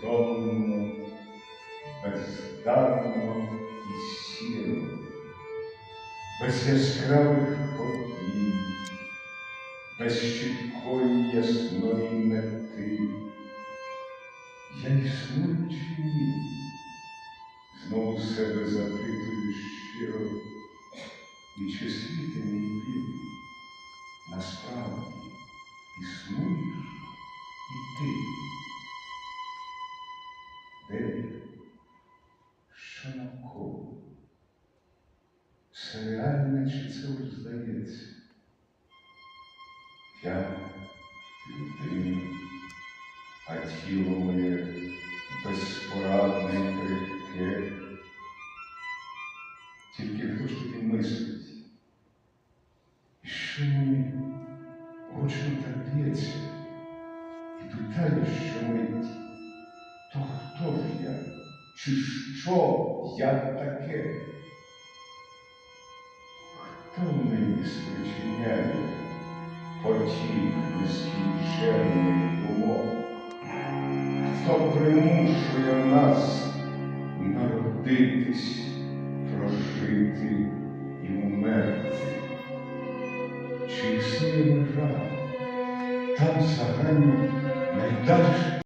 бездомно, бездарно і сіро, без яскравих подій, без чіткої ясної мети. Я існую чи ні? Знову себе запитую щиро, і чи світи мій білий, насправді існуєш і ти? Де я? Що навколо? Все реальне чи це лиш здається? Я людина, а тіло моє безпорадне і крихке. Тільки хто ж таки мислить? І що мені гучно так б'ється і питає щомить, то хто ж я, чи що я таке? Хто мені спричиняє потік нескінченних думок? Хто примушує нас народитись, прожити і вмерти? Чи існує межа там загальні найдальші